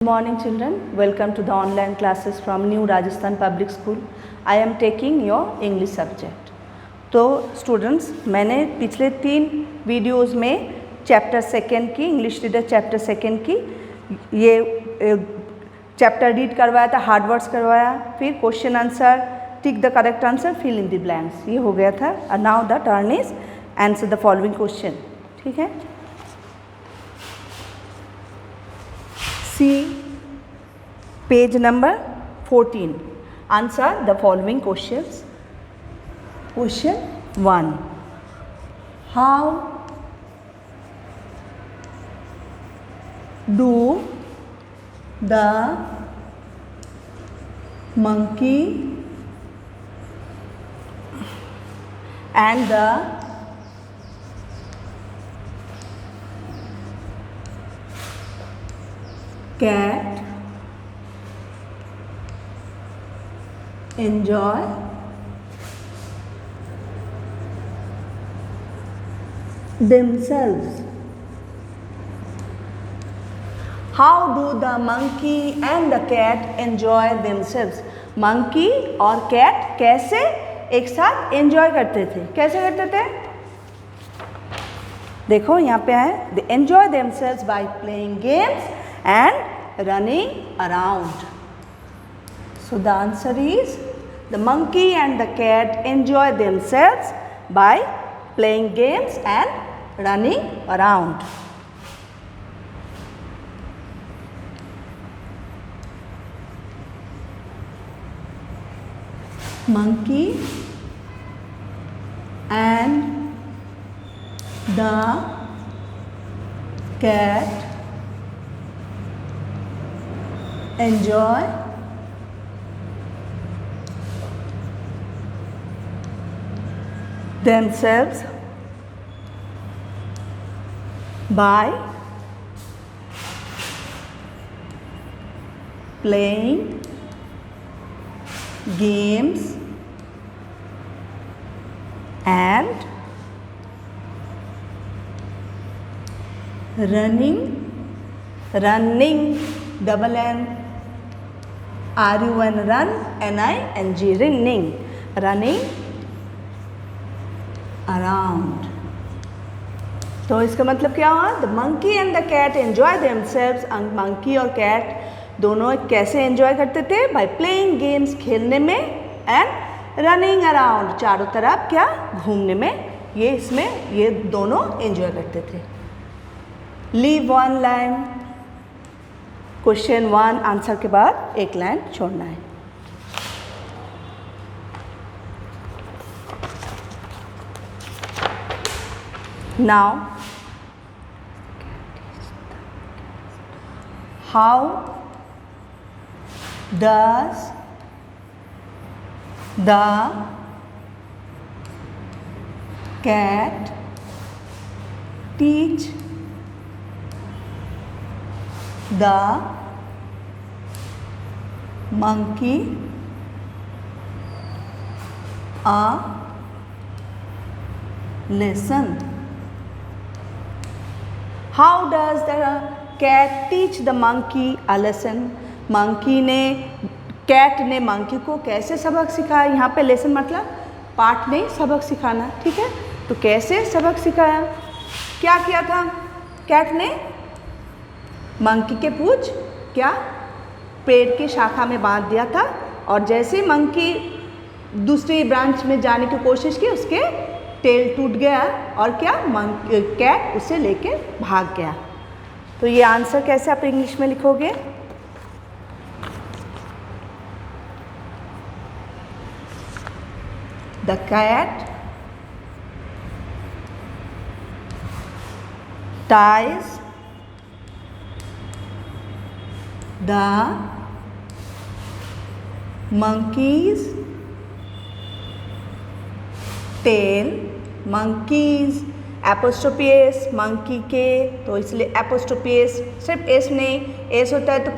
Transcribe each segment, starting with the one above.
Good morning children, welcome to the online classes from New Rajasthan Public School. I am taking your English subject. तो students, मैंने पिछले 3 videos में chapter second की English reader chapter second की ये chapter read करवाया था, hard words करवाया, फिर question answer, tick the correct answer, fill in the blanks, ये हो गया था. और now the turn is answer the following question. ठीक है. See page number 14. Answer the following questions. Question 1. How do the monkey and the cat enjoy themselves? How do the monkey and the cat enjoy themselves? Monkey और cat कैसे एक साथ enjoy करते थे? कैसे करते थे? देखो यहाँ पे है, they enjoy themselves by playing games and running around. So the answer is the monkey and the cat enjoy themselves by playing games and running around. Monkey and the cat enjoy themselves by playing games and running double N RUN run NING running around. तो इसका मतलब क्या हुआ? The monkey and the cat enjoy themselves. Monkey और cat दोनों कैसे enjoy करते थे? बाय प्लेइंग गेम्स, खेलने में, एंड रनिंग अराउंड, चारों तरफ क्या घूमने में. ये इसमें ये दोनों एंजॉय करते थे. Leave one line. Question 1 answer के बाद एक लाइन छोड़ना है. Now, how does the cat teach the monkey a lesson? How does the cat teach the monkey a lesson? Monkey ने cat ने monkey को कैसे सबक सिखाया? यहाँ पे lesson मतलब पाठ नहीं, सबक सिखाना. ठीक है. तो कैसे सबक सिखाया? क्या किया था cat ने? monkey के पूंछ क्या पेड़ की शाखा में बांध दिया था, और जैसे monkey दूसरी ब्रांच में जाने की कोशिश की, उसके टेल टूट गया और क्या कैट उसे लेके भाग गया. तो ये आंसर कैसे आप इंग्लिश में लिखोगे? The cat ties the monkey's tail. monkeys apostrophe s, monkey के, तो इसलिए एपोस्ट्रोफी एस, सिर्फ एस नहीं, एस होता है तो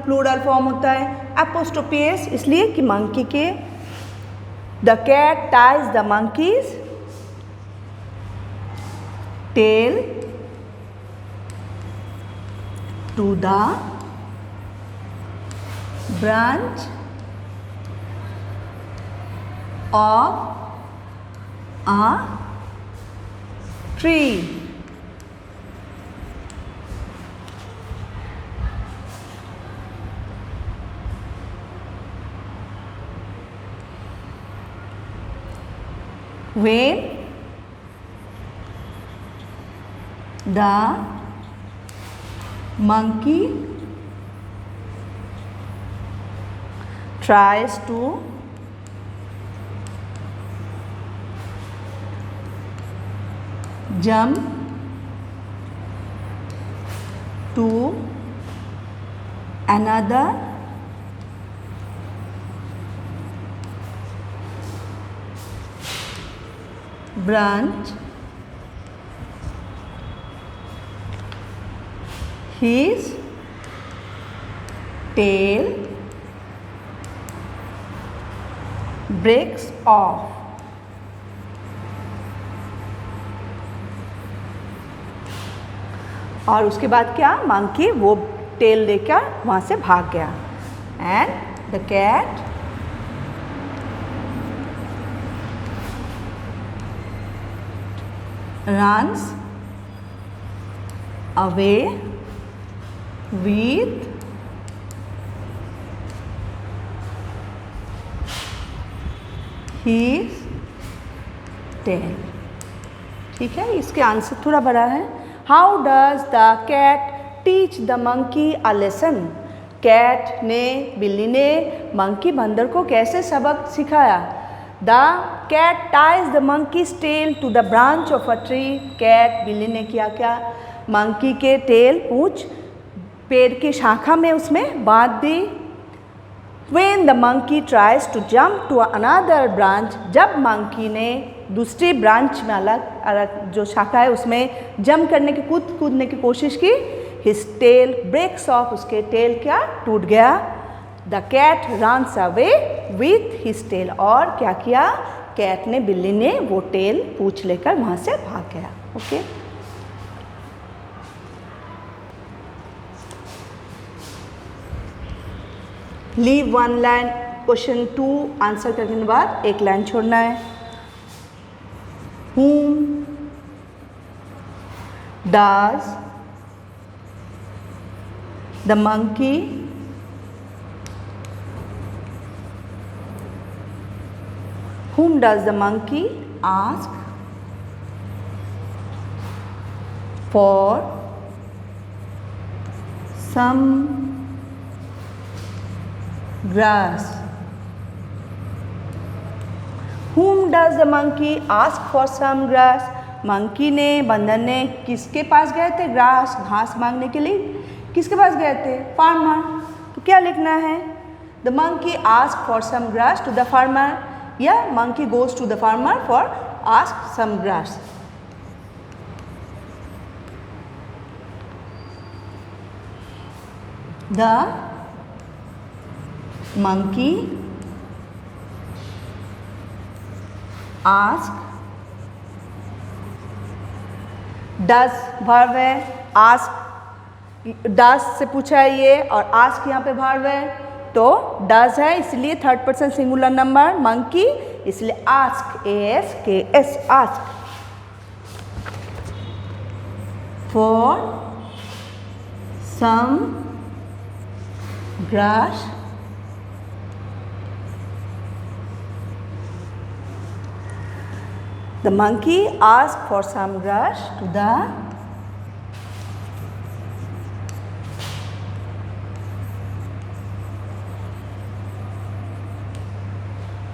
प्लूरल फॉर्म होता है एपोस्ट्रोफी एस, इसलिए कि मंकी के. The cat ties the monkeys tail to the branch of a tree. When the monkey tries to jump to another branch, his tail breaks off. और उसके बाद क्या, मंकी वो टेल लेकर वहाँ से भाग गया. And the cat runs away with his tail. ठीक है, इसके आंसर थोड़ा बड़ा है. How does the cat teach the monkey a lesson. Cat ने, बिल्ली ने मंकी बंदर को कैसे सबक सिखाया. The cat ties the monkey's tail to the branch of a tree. Cat, बिल्ली ने किया क्या, मंकी के टेल, पूंछ पेड़ की शाखा में उसमें बांध दी. When the monkey tries to jump to another branch, जब मंकी ने दूसरी ब्रांच में अलग अलग जो शाखा है उसमें जंप करने की, कूदने की कोशिश की, his tail breaks off, उसके टेल क्या, टूट गया. The cat runs away with his tail. और क्या किया, कैट ने, बिल्ली ने वो टेल, पूंछ लेकर वहाँ से भाग गया. Okay, leave one line. Question 2 answer करने के बाद एक लाइन छोड़ना है. Whom does the monkey ask for some grass. Whom does the monkey ask for some grass? Monkey ने, बंदर ने किसके पास गए थे, ग्रास, घास मांगने के लिए किसके पास गए थे, फार्मर. तो क्या लिखना है, the monkey ask for some grass to the farmer, या monkey goes to the farmer for ask some grass. The monkey ask, does verb है, ask does से पूछा है ये, और ask यहाँ पे verb है, तो does है इसलिए third person singular number monkey, इसलिए ask, ASKS, ask for some grass The monkey asked for some grass to the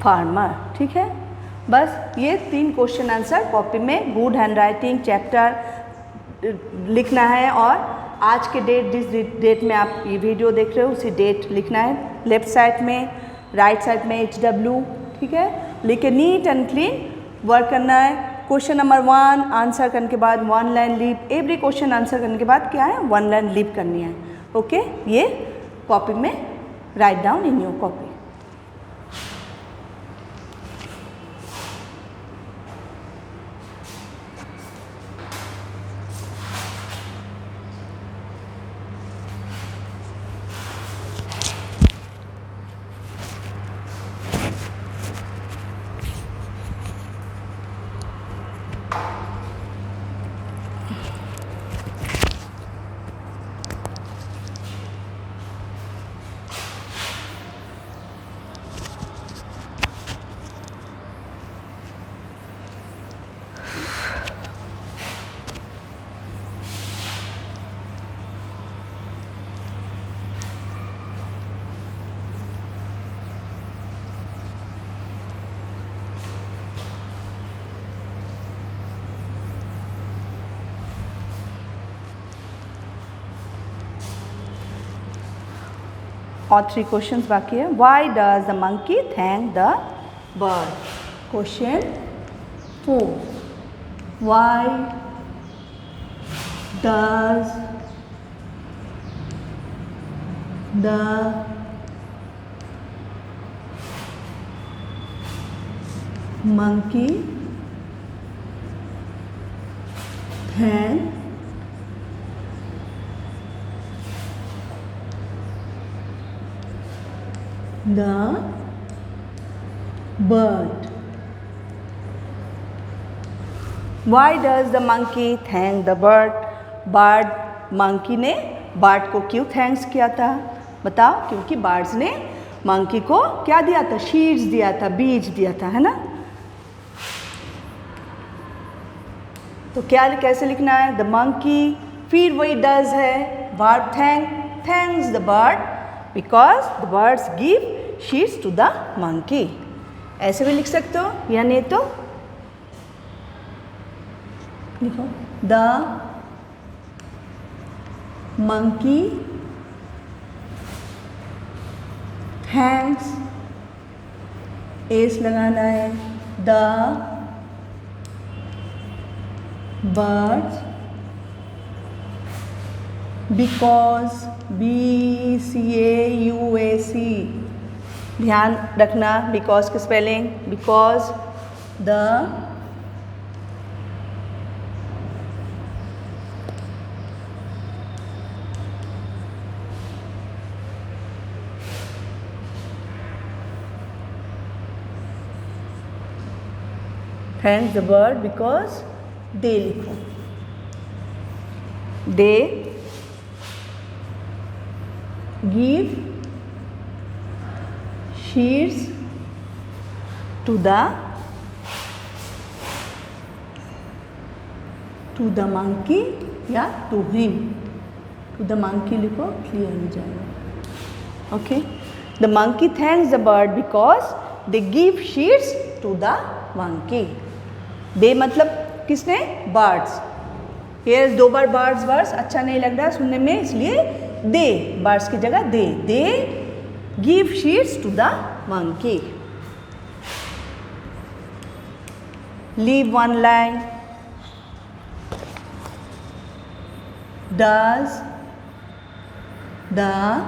farmer. ठीक है, बस ये 3 क्वेश्चन आंसर कॉपी में गुड हैंड राइटिंग चैप्टर लिखना है, और आज के डेट, जिस डेट में आप ये वीडियो देख रहे हो उसी डेट लिखना है. लेफ्ट साइड में, राइट साइड में HW. ठीक है, लिख के नीट एंड क्लीन वर्क करना है. क्वेश्चन नंबर 1 आंसर करने के बाद 1 line leave, every question answer करने के बाद क्या है, 1 लाइन लीव करनी है. ओके, ये कॉपी में write down in your copy. और 3 क्वेश्चंस बाकी है. Why does the monkey thank the bird? Question 4. Why does the monkey thank the bird? Why does the monkey thank the bird? Bird, monkey ने bird को क्यों thanks किया था? बताओ. क्योंकि birds ने monkey को क्या दिया था? सीड्स दिया था, बीज दिया था, है ना. तो क्या कैसे लिखना है? द monkey, फिर वही does है, verb thanks the bird because the birds give seeds to the monkey. ऐसे भी लिख सकते हो या नहीं तो लिखो द monkey thanks, एस लगाना है, द birds because, BCAUAC. ध्यान रखना because की spelling. because the thanks the bird because they लिखो. they give seeds to the monkey या to him. to the monkey लिखो, क्लियर हो जाएगा. Okay. the monkey thanks the bird because they give seeds to the monkey. they मतलब किसने? birds. ये 2 बार birds अच्छा नहीं लग रहा सुनने में, इसलिए they, birds की जगह they give seeds to the monkey. leave one line. does the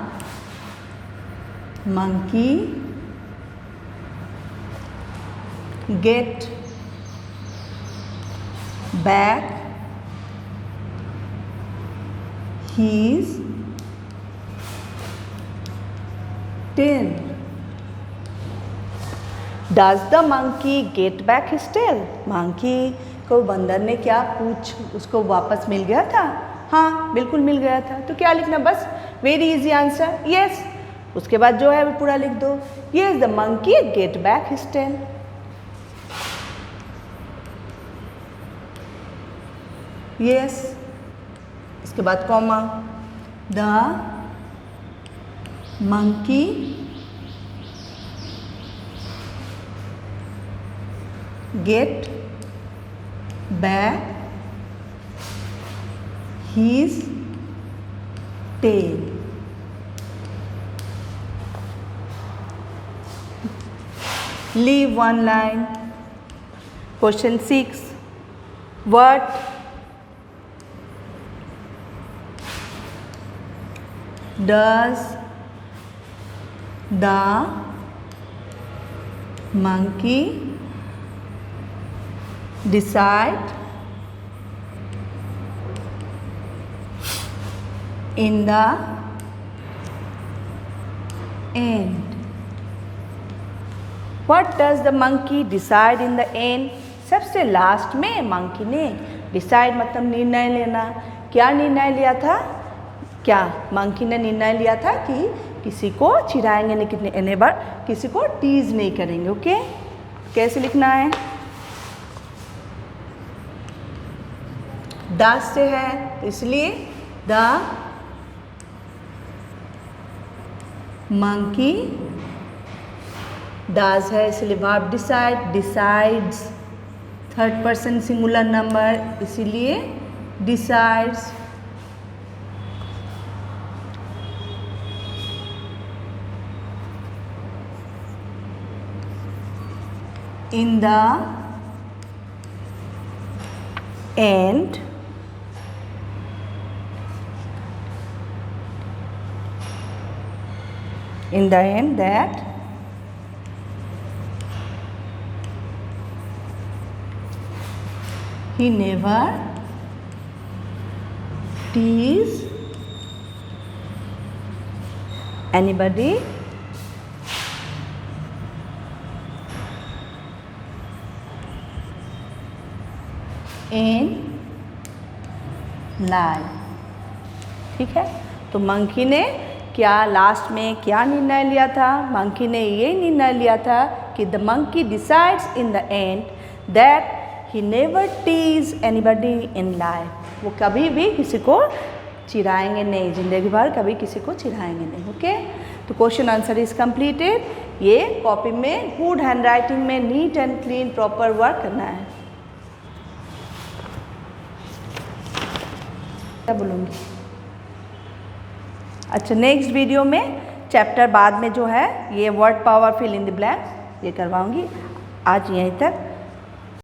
monkey get back his tail? Does the monkey get back his tail? monkey को बंदर ने क्या पूछ उसको वापस मिल गया था? हाँ, बिल्कुल मिल गया था. तो क्या लिखना? बस वेरी इजी आंसर, यस. उसके बाद जो है वो पूरा लिख दो. Yes, the monkey get back his tail. Yes. इसके बाद comma. The monkey get back his tail. Leave one line. Question 6. What does the monkey decide in the end? What does the monkey decide in the end? सबसे last में monkey ने decide मतलब निर्णय लेना. क्या निर्णय लिया था? क्या मंकी ने निर्णय लिया था कि किसी को चिढ़ाएंगे नहीं, कितने नेबर किसी को टीज नहीं करेंगे. ओके. कैसे लिखना है? दास से है तो इसलिए द monkey does है इसलिए verb decide, decides third person singular number इसीलिए decides. in the end that he never teased anybody in life। ठीक है, तो मंकी ने क्या लास्ट में क्या निर्णय लिया था? मंकी ने ये निर्णय लिया था कि the monkey decides in the end that he never tease anybody in life. वो कभी भी किसी को चिढ़ाएंगे नहीं, जिंदगी भर कभी किसी को चिढ़ाएंगे नहीं। ओके, तो क्वेश्चन आंसर इज कंप्लीटेड। ये कॉपी में गुड हैंड राइटिंग में neat and clean proper work करना है। क्या बोलूँगी? अच्छा, नेक्स्ट वीडियो में चैप्टर बाद में जो है ये word power fill in the blanks ये करवाऊँगी। आज यहीं तक।